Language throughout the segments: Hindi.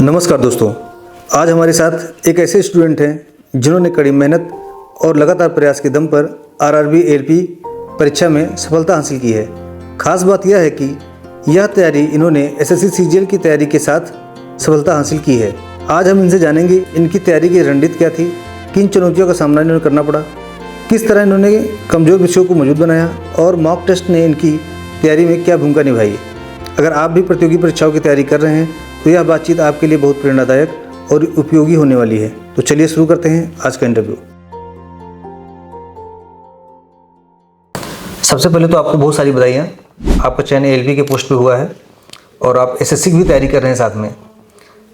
नमस्कार दोस्तों, आज हमारे साथ एक ऐसे स्टूडेंट हैं जिन्होंने कड़ी मेहनत और लगातार प्रयास के दम पर आरआरबी एएलपी परीक्षा में सफलता हासिल की है। खास बात यह है कि यह तैयारी इन्होंने एसएससी सीजीएल की तैयारी के साथ सफलता हासिल की है। आज हम इनसे जानेंगे इनकी तैयारी की रणनीति क्या थी, किन चुनौतियों का सामना इन्होंने करना पड़ा, किस तरह इन्होंने कमज़ोर विषयों को मजबूत बनाया और मॉक टेस्ट ने इनकी तैयारी में क्या भूमिका निभाई। अगर आप भी प्रतियोगी परीक्षाओं की तैयारी कर रहे हैं तो यह बातचीत आपके लिए बहुत प्रेरणादायक और उपयोगी होने वाली है। तो चलिए शुरू करते हैं आज का इंटरव्यू। सबसे पहले तो आपको बहुत सारी बधाइयाँ, आपका चयन एएलपी के पोस्ट पे हुआ है और आप एसएससी की भी तैयारी कर रहे हैं साथ में।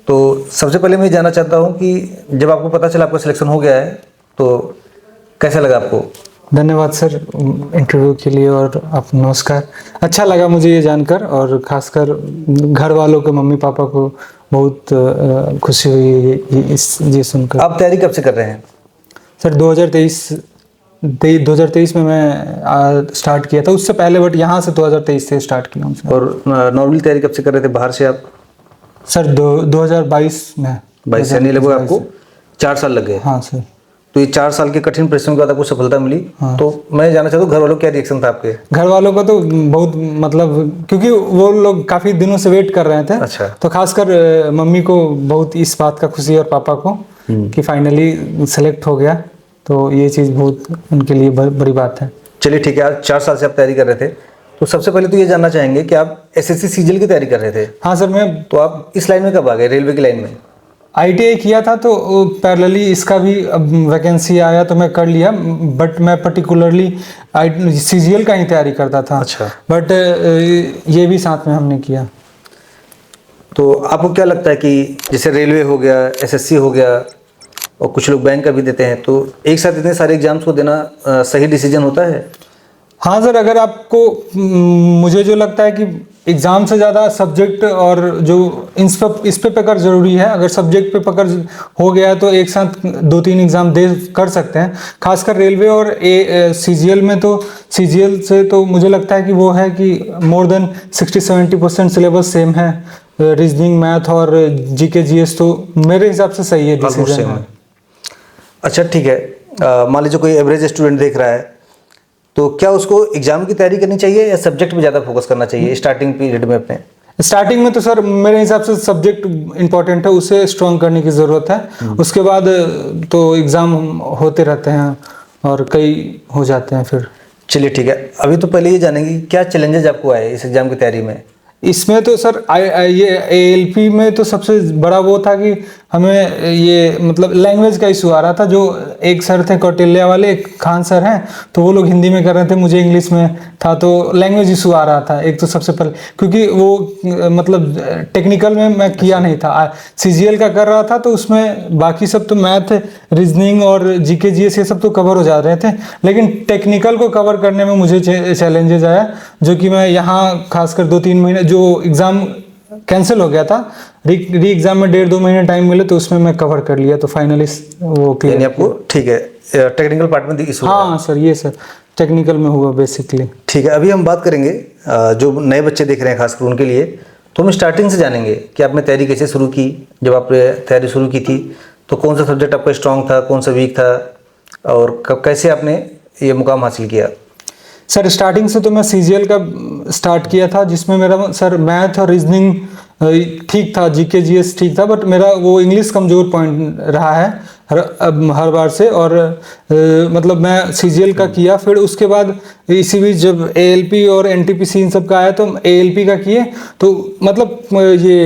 तो सबसे पहले मैं जानना चाहता हूँ कि जब आपको पता चला आपका सिलेक्शन हो गया है तो कैसा लगा आपको? धन्यवाद सर इंटरव्यू के लिए और आप नमस्कार। अच्छा लगा मुझे ये जानकर और खासकर घर वालों को, मम्मी पापा को बहुत खुशी हुई ये सुनकर। आप तैयारी कब से कर रहे हैं? सर 2023 में मैं स्टार्ट किया था, उससे पहले बट यहाँ से 2023 से स्टार्ट किया हूँ सर। और नॉर्मल तैयारी कब से कर रहे थे बाहर से आप? सर 2022 में। 22 यानी लगभग आपको 4 साल लग गए। हाँ सर। तो ये 4 साल के कठिन परिश्रम के बाद आपको सफलता मिली। हाँ। तो मैं जानना चाहता हूँ घर वालों का क्या रिएक्शन था आपके? घर वालों का तो बहुत क्योंकि वो लोग काफ़ी दिनों से वेट कर रहे थे। अच्छा। तो खासकर मम्मी को बहुत इस बात का खुशी और पापा को कि फाइनली सेलेक्ट हो गया, तो ये चीज़ बहुत उनके लिए बड़ी बात है। चलिए ठीक है, आज 4 साल से आप तैयारी कर रहे थे, तो सबसे पहले तो ये जानना चाहेंगे कि आप एसएससी सीजीएल की तैयारी कर रहे थे। हाँ सर। मैं तो आप इस लाइन में कब आ गए, रेलवे की लाइन में? आईटीआई किया था तो पैरेलली इसका भी वैकेंसी आया तो मैं कर लिया, बट मैं पर्टिकुलरली सीजीएल का ही तैयारी करता था। अच्छा। बट ये भी साथ में हमने किया। तो आपको क्या लगता है कि जैसे रेलवे हो गया, एसएससी हो गया और कुछ लोग बैंक का भी देते हैं, तो एक साथ इतने सारे एग्जाम्स को देना सही डिसीजन होता है? हाँ सर, अगर आपको मुझे जो लगता है कि एग्ज़ाम से ज़्यादा सब्जेक्ट और जो इस पे पकड़ ज़रूरी है। अगर सब्जेक्ट पे पकड़ हो गया तो एक साथ 2-3 एग्ज़ाम दे कर सकते हैं। खासकर रेलवे और सीजीएल में तो सीजीएल से तो मुझे लगता है कि वो है कि मोर देन 60-70% सिलेबस सेम है। रीजनिंग, मैथ और जीके जीएस तो मेरे हिसाब से सही है डिसीजन है। अच्छा ठीक है, मान लीजिए कोई एवरेज स्टूडेंट देख रहा है तो क्या उसको एग्जाम की तैयारी करनी चाहिए या सब्जेक्ट पे ज़्यादा फोकस करना चाहिए स्टार्टिंग पीरियड में अपने? स्टार्टिंग में तो सर मेरे हिसाब से सब्जेक्ट इंपॉर्टेंट है, उसे स्ट्रॉन्ग करने की ज़रूरत है। उसके बाद तो एग्ज़ाम होते रहते हैं और कई हो जाते हैं फिर। चलिए ठीक है, अभी तो पहले ये जानेंगे क्या चैलेंजेस आपको आए इस एग्ज़ाम की तैयारी में? इसमें तो सर ये एएलपी में तो सबसे बड़ा वो था कि हमें ये मतलब लैंग्वेज का इशू आ रहा था। जो एक सर थे कौटिल्य वाले, एक खान सर हैं, तो वो लोग हिंदी में कर रहे थे, मुझे इंग्लिश में था, तो लैंग्वेज इशू आ रहा था एक तो सबसे पहले, क्योंकि वो मतलब टेक्निकल में मैं किया नहीं था। सीजीएल का कर रहा था तो उसमें बाकी सब तो मैथ, रीजनिंग और जीके जीएस ये सब तो कवर हो जा रहे थे, लेकिन टेक्निकल को कवर करने में मुझे चैलेंजेस आया, जो कि मैं यहाँ खासकर 2-3 महीने जो एग्ज़ाम कैंसिल हो गया था, री एग्ज़ाम में 1.5-2 महीने टाइम मिले तो उसमें मैं कवर कर लिया, तो फाइनली वो क्लियर। आपको ठीक है, टेक्निकल पार्ट में इशू? हाँ सर, ये सर टेक्निकल में हुआ बेसिकली। ठीक है, अभी हम बात करेंगे जो नए बच्चे देख रहे हैं खासकर उनके लिए। तो हम स्टार्टिंग से जानेंगे कि आपने तैयारी कैसे शुरू की। जब आपने तैयारी शुरू की थी तो कौन सा सब्जेक्ट आपका स्ट्रॉन्ग था, कौन सा वीक था, और कब कैसे आपने ये मुकाम हासिल किया? सर स्टार्टिंग से तो मैं सीजीएल का स्टार्ट किया था, जिसमें मेरा सर मैथ और रीजनिंग ठीक था, जीके जीएस ठीक था, बट मेरा वो इंग्लिश कमज़ोर पॉइंट रहा है हर बार से। और मतलब मैं सीजीएल का किया, फिर उसके बाद इसी बीच जब एएलपी और एनटीपीसी इन सब का आया तो एएलपी का किए। तो मतलब ये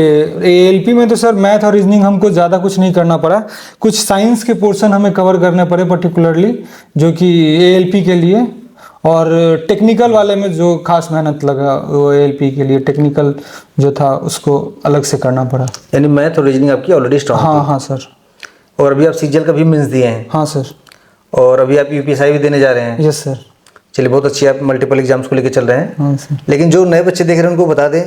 एएलपी में तो सर मैथ और रीजनिंग हमको ज़्यादा कुछ नहीं करना पड़ा, कुछ साइंस के पोर्शन हमें कवर करने पड़े पर्टिकुलरली, जो कि एएलपी के लिए। और टेक्निकल वाले में जो खास मेहनत लगा वो एएलपी के लिए टेक्निकल जो था उसको अलग से करना पड़ा। यानी मैथ और रीजनिंग आपकी ऑलरेडी स्ट्रॉन्ग? हाँ हाँ सर। और अभी आप सीजीएल का भी मीन्स दिए हैं? हाँ सर। और अभी आप यूपीएससी भी देने जा रहे हैं? Yes sir. चलिए बहुत अच्छी, आप मल्टीपल एग्जाम्स को लेकर चल रहे हैं। हाँ सर। लेकिन जो नए बच्चे देख रहे हैं उनको बता दें,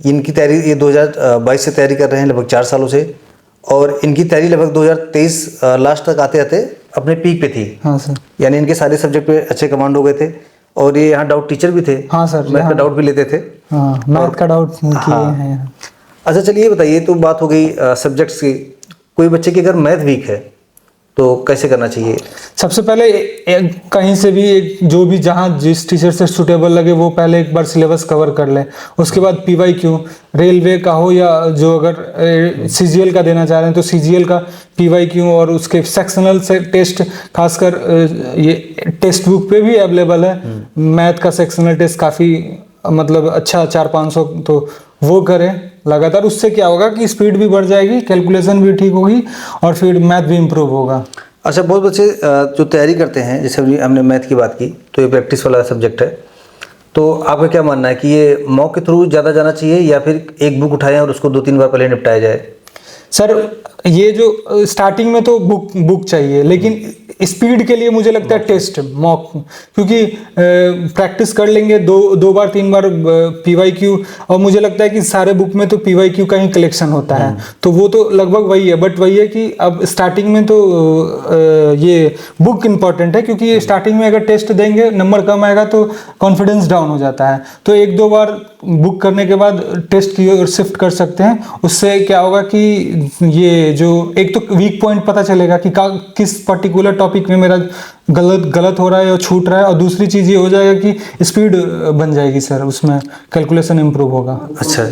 इनकी तैयारी ये 2022 से तैयारी कर रहे हैं लगभग 4 सालों से, और इनकी तैयारी लगभग 2023 लास्ट तक आते आते अपने पीक पे थी। हाँ सर। यानी इनके सारे सब्जेक्ट पे अच्छे कमांड हो गए थे और ये यहाँ डाउट टीचर भी थे। हाँ सर। मैथ का डाउट भी लेते थे। हाँ, मैथ का डाउट किए हैं। अच्छा चलिए ये बताइए, तो बात हो गई सब्जेक्ट्स की। कोई बच्चे की अगर मैथ वीक है तो कैसे करना चाहिए? सबसे पहले कहीं से भी जो भी जहाँ जिस टीचर से सुटेबल लगे वो पहले एक बार सिलेबस कवर कर ले। उसके बाद PYQ रेलवे का हो या जो अगर CGL का देना चाह रहे हैं तो CGL का PYQ और उसके सेक्शनल से टेस्ट, खासकर ये टेक्स्ट बुक पे भी अवेलेबल है। मैथ का सेक्शनल टेस्ट काफ़ी मतलब अच्छा 400-500, तो वो करें लगातार। उससे क्या होगा कि स्पीड भी बढ़ जाएगी, कैलकुलेशन भी ठीक होगी और फिर मैथ भी इम्प्रूव होगा। अच्छा, बहुत बच्चे जो तैयारी करते हैं, जैसे अभी हमने मैथ की बात की, तो ये प्रैक्टिस वाला सब्जेक्ट है, तो आपका क्या मानना है कि ये मॉक के थ्रू ज़्यादा जाना चाहिए या फिर एक बुक उठाएं और उसको 2-3 बार पहले निपटाया जाए? सर ये जो स्टार्टिंग में तो बुक चाहिए, लेकिन स्पीड के लिए मुझे लगता है टेस्ट मॉक, क्योंकि प्रैक्टिस कर लेंगे 2 बार 3 बार PYQ, और मुझे लगता है कि सारे बुक में तो PYQ का ही कलेक्शन होता है, तो वो तो लगभग वही है। बट वही है कि अब स्टार्टिंग में तो ये बुक इम्पॉर्टेंट है, क्योंकि स्टार्टिंग में अगर टेस्ट देंगे नंबर कम आएगा तो कॉन्फिडेंस डाउन हो जाता है। तो 1-2 बार बुक करने के बाद टेस्ट की ओर शिफ्ट कर सकते हैं। उससे क्या होगा कि ये जो एक तो वीक पॉइंट पता चलेगा कि किस पर्टिकुलर टॉपिक में मेरा गलत हो रहा है या छूट रहा है, और दूसरी चीज़ ये हो जाएगा कि स्पीड बन जाएगी सर, उसमें कैलकुलेशन इम्प्रूव होगा। अच्छा,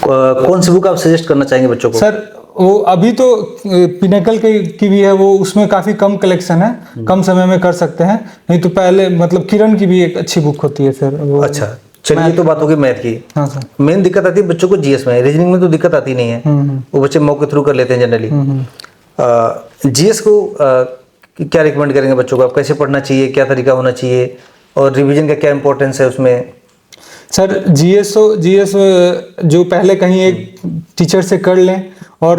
कौन सी बुक आप सजेस्ट करना चाहेंगे बच्चों को? सर वो अभी तो पिनेकल की भी है, वो उसमें काफ़ी कम कलेक्शन है, कम समय में कर सकते हैं। नहीं तो पहले मतलब किरण की भी एक अच्छी बुक होती है सर वो। अच्छा चलिए, तो बात होगी मैथ की। हाँ सर। मेन दिक्कत आती है बच्चों को GS में, रीजनिंग में तो दिक्कत आती नहीं है, वो बच्चे मॉक के थ्रू कर लेते हैं जनरली। GS को क्या रिकमेंड करेंगे बच्चों को? आप कैसे पढ़ना चाहिए, क्या तरीका होना चाहिए, और रिवीजन का क्या इंपॉर्टेंस है उसमें? सर GS जो पहले कहीं एक टीचर से कर लें, और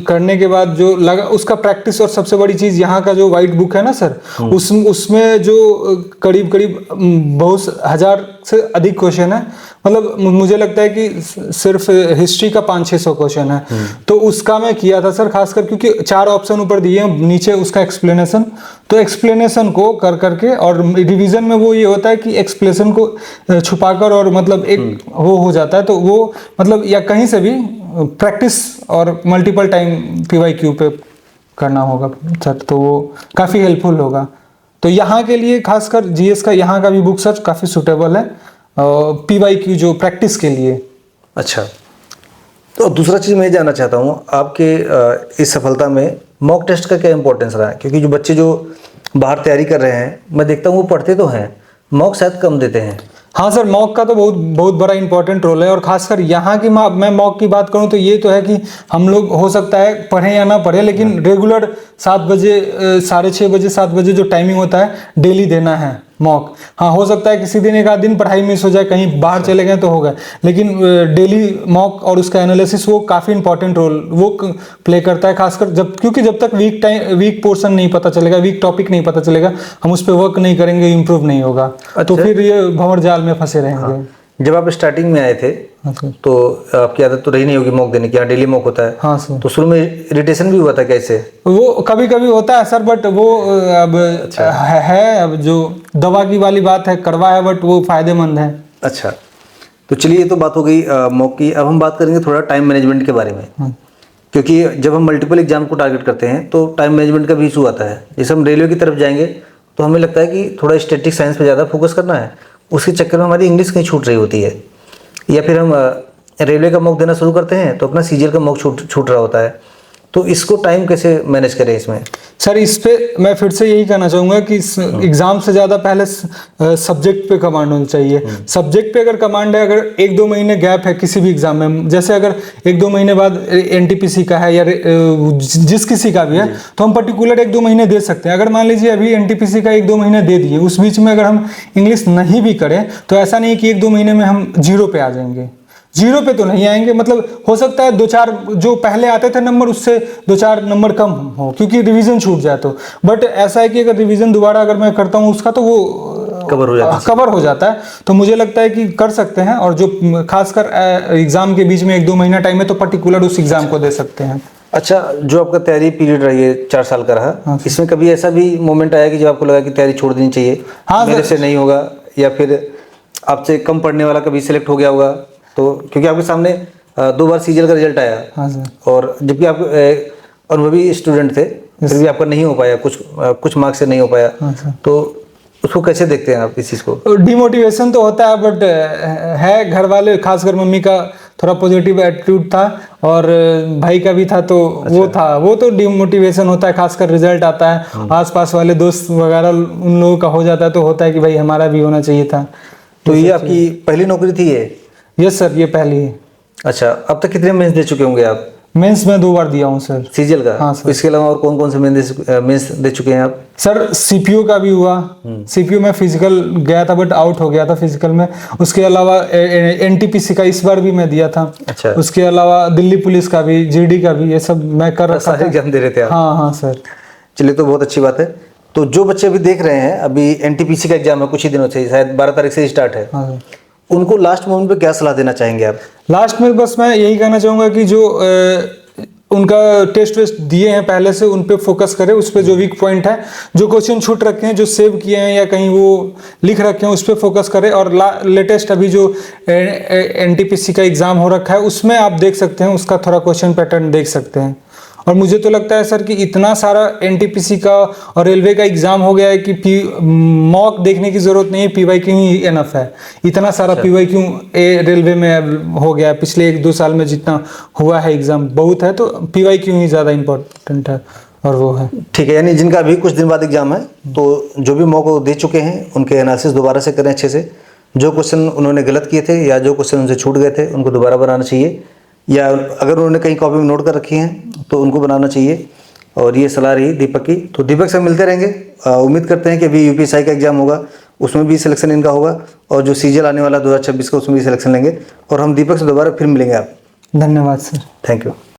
करने के बाद जो लगा उसका प्रैक्टिस, और सबसे बड़ी चीज़ यहाँ का जो वाइट बुक है ना सर, उसमें जो करीब बहुत हज़ार से अधिक क्वेश्चन है। मतलब मुझे लगता है कि सिर्फ हिस्ट्री का 500-600 क्वेश्चन है, तो उसका मैं किया था सर, खासकर क्योंकि 4 ऑप्शन ऊपर दिए हैं, नीचे उसका एक्सप्लेनेशन, तो एक्सप्लेनेशन को कर करके, और रिवीजन में वो ये होता है कि एक्सप्लेनेशन को छुपाकर, और मतलब एक वो हो जाता है, तो वो मतलब या कहीं से भी प्रैक्टिस और मल्टीपल टाइम PYQ पे करना होगा सर, तो वो काफ़ी हेल्पफुल होगा। तो यहाँ के लिए खासकर GS का यहाँ का भी बुक सर काफ़ी सुटेबल है PYQ जो प्रैक्टिस के लिए। अच्छा, तो दूसरा चीज़ मैं जानना चाहता हूँ आपके इस सफलता में मॉक टेस्ट का क्या इंपॉर्टेंस रहा है? क्योंकि जो बच्चे जो बाहर तैयारी कर रहे हैं, मैं देखता हूँ वो पढ़ते तो हैं, मॉक शायद कम देते हैं। हाँ सर, मॉक का तो बहुत बड़ा इंपॉर्टेंट रोल है, और खासकर यहाँ की मैं मॉक की बात करूँ तो ये तो है कि हम लोग हो सकता है पढ़ें या ना पढ़ें, लेकिन रेगुलर 7 बजे 6:30 बजे 7 बजे जो टाइमिंग होता है डेली देना है मॉक। हाँ, हो सकता है किसी दिन एक आध दिन पढ़ाई मिस हो जाए, कहीं बाहर चले गए तो हो गए, लेकिन डेली मॉक और उसका एनालिसिस वो काफ़ी इंपॉर्टेंट रोल वो प्ले करता है, खासकर क्योंकि जब तक वीक पोर्शन नहीं पता चलेगा, वीक टॉपिक नहीं पता चलेगा, हम उस पर वर्क नहीं करेंगे, इम्प्रूव नहीं होगा। तो फिर ये भंवर जाल में फंसे रहेंगे। हाँ। जब आप स्टार्टिंग में आए थे तो आपकी आदत तो रही नहीं होगी मॉक देने की, यहाँ डेली मॉक होता है। हाँ सर। तो शुरू में इरिटेशन भी हुआ था कैसे? वो कभी कभी होता है सर, बट वो अब अच्छा। है अब जो दवा की वाली बात है, कड़वा है बट वो फायदेमंद है। अच्छा, तो चलिए ये तो बात हो गई मॉक की। अब हम बात करेंगे थोड़ा टाइम मैनेजमेंट के बारे में, क्योंकि जब हम मल्टीपल एग्जाम को टारगेट करते हैं तो टाइम मैनेजमेंट का भी इशू आता है। जैसे हम रेलवे की तरफ जाएंगे तो हमें लगता है कि थोड़ा स्टैटिक साइंस पे ज़्यादा फोकस करना है, उसके चक्कर में हमारी इंग्लिश कहीं छूट रही होती है, या फिर हम रेलवे का मॉक देना शुरू करते हैं तो अपना CGL का मॉक छूट रहा होता है। तो इसको टाइम कैसे मैनेज करें इसमें? सर इस पे मैं फिर से यही कहना चाहूँगा कि एग्जाम से ज़्यादा पहले सब्जेक्ट पे कमांड होनी चाहिए। सब्जेक्ट पे अगर कमांड है, अगर 1-2 महीने गैप है किसी भी एग्जाम में, जैसे अगर 1-2 महीने बाद NTPC का है या जिस किसी का भी है, तो हम पर्टिकुलर 1-2 महीने दे सकते हैं। अगर मान लीजिए अभी NTPC का 1-2 महीने दे दिए, उस बीच में अगर हम इंग्लिश नहीं भी करें तो ऐसा नहीं कि 1-2 महीने में हम 0 पे आ जाएंगे। 0 पे तो नहीं आएंगे, मतलब हो सकता है 2-4 जो पहले आते थे नंबर उससे 2-4 नंबर कम हो, क्योंकि रिवीजन छूट जाए तो। बट ऐसा है कि अगर रिवीजन दोबारा अगर मैं करता हूँ उसका, तो वो कवर हो जाता है। तो मुझे लगता है कि कर सकते हैं, और जो खासकर एग्जाम के बीच में 1-2 महीना टाइम है तो पर्टिकुलर उस एग्जाम को दे सकते हैं। अच्छा, जो आपका तैयारी पीरियड रही है 4 साल का रहा, हाँ, इसमें कभी ऐसा भी मोमेंट आया कि जब आपको लगा कि तैयारी छोड़ देनी चाहिए? हाँ, मेरे से नहीं होगा, या फिर आपसे कम पढ़ने वाला कभी सिलेक्ट हो गया होगा, तो क्योंकि आपके सामने 2 बार सीजीएल का रिजल्ट आया, हाँ सर। और जबकि आप अनुभवी स्टूडेंट थे, फिर भी आपका नहीं हो पाया, कुछ मार्क्स से नहीं हो पाया, हाँ सर। तो उसको कैसे देखते हैं आप इस चीज़ को? डिमोटिवेशन तो होता है, बट है घर वाले, खासकर मम्मी का थोड़ा पॉजिटिव एटीट्यूड था, और भाई का भी था, तो वो तो डिमोटिवेशन होता है, खासकर रिजल्ट आता है, आसपास वाले दोस्त वगैरह उन लोगों का हो जाता है, तो होता है कि भाई हमारा भी होना चाहिए था। तो ये आपकी पहली नौकरी थी ये? यस सर, ये पहली है। अच्छा, अब तक कितने मेंस दे चुके होंगे आप? मेंस में 2 बार दिया हूँ सर। सीजीएल का? हाँ सर। इसके अलावा और कौन कौन से मेंस दे चुके हैं आप? सर सीपीयू का भी हुआ, सीपीयू में फिजिकल गया था बट आउट हो गया था फिजिकल में। उसके अलावा एनटीपीसी का इस बार भी मैं दिया था। अच्छा। उसके अलावा दिल्ली पुलिस का भी, जीडी का भी, ये सब मैं कर रखा सारे था। एग्जाम दे रहे थे आप? हाँ हाँ सर। चलिए, तो बहुत अच्छी बात है। तो जो बच्चे अभी देख रहे हैं, अभी एनटीपीसी का एग्जाम है कुछ ही दिनों से, शायद 12 तारीख से स्टार्ट है, हाँ सर। उनको लास्ट मोमेंट पे क्या सलाह देना चाहेंगे आप? लास्ट में बस मैं यही कहना चाहूँगा कि जो उनका टेस्ट वेस्ट दिए हैं पहले से, उन पे फोकस करें, उस पे जो वीक पॉइंट है, जो क्वेश्चन छूट रखे हैं, जो सेव किए हैं या कहीं वो लिख रखे हैं, उस पे फोकस करें। और लेटेस्ट अभी जो एनटीपीसी का एग्ज़ाम हो रखा है, उसमें आप देख सकते हैं, उसका थोड़ा क्वेश्चन पैटर्न देख सकते हैं। और मुझे तो लगता है सर कि इतना सारा एनटीपीसी का और रेलवे का एग्जाम हो गया है कि मॉक देखने की जरूरत नहीं है, पीवाईक्यू ही एनफ है। इतना सारा पीवाईक्यू रेलवे में हो गया है, पिछले 1-2 साल में जितना हुआ है एग्जाम बहुत है, तो पीवाईक्यू ही ज़्यादा इम्पोर्टेंट है, और वो है। ठीक है, यानी जिनका अभी कुछ दिन बाद एग्जाम है, तो जो भी मॉक दे चुके हैं उनके एनालिसिस दोबारा से करें अच्छे से। जो क्वेश्चन उन्होंने गलत किए थे या जो क्वेश्चन उनसे छूट गए थे, उनको दोबारा बनाना चाहिए, या अगर उन्होंने कहीं कॉपी में नोट कर रखी हैं तो उनको बनाना चाहिए। और ये सलाह रही दीपक की। तो दीपक से मिलते रहेंगे, उम्मीद करते हैं कि अभी यूपीएससी का एग्जाम होगा, उसमें भी सिलेक्शन इनका होगा, और जो सीजीएल आने वाला 2026 का, उसमें भी सिलेक्शन लेंगे, और हम दीपक से दोबारा फिर मिलेंगे आप। धन्यवाद सर। Thank you.